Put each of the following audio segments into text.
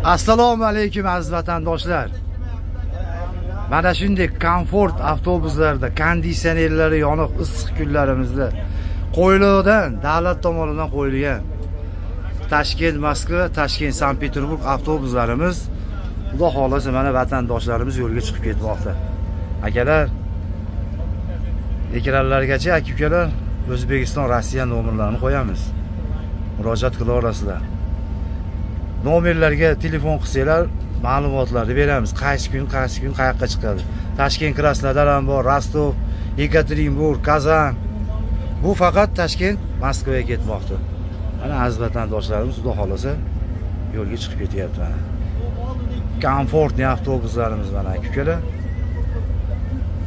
Assalomu alaykum aziz vatandoshlar. Mana shunday komfort avtobuslarda konditsionerlari yoniq issiq kunlarimizda qo'yilgan davlat tomonidan qo'yilgan Toshkent Moskva, Toshkent Sankt-Peterburg avtobuslarimiz xudo xolasa mana vatandoshlarimiz yo'lga chiqib ketmoqda. Akalar, ekranlargacha aka-ukalar O'zbekiston, Rossiya nomerlarini qo'yamiz. Murojaat qila olasizlar. Nomerlarga telefon qilsanglar, ma'lumotlarni beramiz. Qaysi kun qayoqqa chiqadi. Toshkent, Krasnodar ham bor, Rostov, Yekaterinburg, Kazan. Bu faqat Toshkent, Moskvaga ketmoqda. Mana aziz vatandoshlarimiz xudo xolasa yo'lga chiqib ketyapti mana. Komfortli avtobuslarimiz mana aka-ukalar.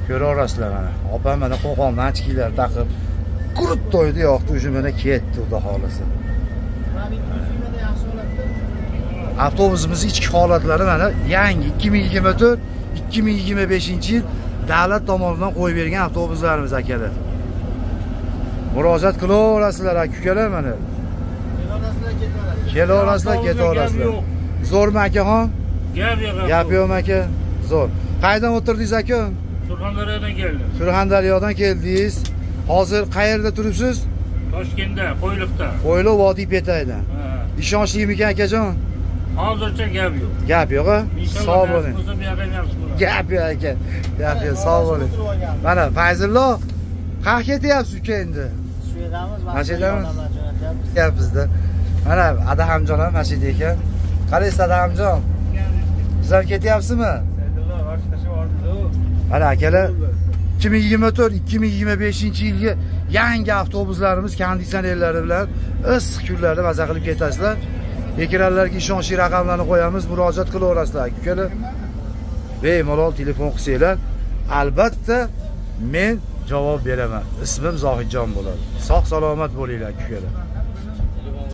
Ko'ra olasizlar mana. Opam mana qo'qondan achkiylar taqib, qurib to'ydi, yoqdi, o'sha mana ketdi xudo xolasa. Avtobusimizning ichki holatlari mana yangi 2024-2025-yil davlat tomonidan qo'yib bergan avtobuslarimiz akalar. Murojaat qila olasizlar aka-ukalar mana. Kela olasizlar, keta olasizlar. Zo'rmi akaxon? Gap yo'q aka. Zo'r. Qayerdan o'tirdingiz aka? Surxondaryodan keldim. Surxondaryodan keldingiz. Hozir qayerda turibsiz? Toshkentda, Qo'yliqda. Qo'yliq vodiy petayda. Ishonchli ekan akajon? Hozircha gap yo'q. Gap yo'q-a? Sog' bo'ling. Gap yo'q aka. Gap yo'q, sog' bo'ling. Mana Fayzullo, qayerga ketyapsiz uka endi? Shu yerdamiz, mashinamiz. Ketyapmizda. Mana Adahamjon ham mashina ekan. Qaraysiz Adahamjon. Sizlar ketyapsizmi? Mana akalar 2024-2025-yilgi yangi avtobuslarimiz konditsionerlari bilan issiq kunlarda maza qilib ketasizlar. Ekranlarga ishonchli raqamlarni qo'yamiz, murojaat qila olasizlar aka-ukalar. Bemalol telefon qilsanglar, albatta men javob beraman. Ismim Zohidjon bo'ladi. Sog' salomat bo'linglar aka-ukalar.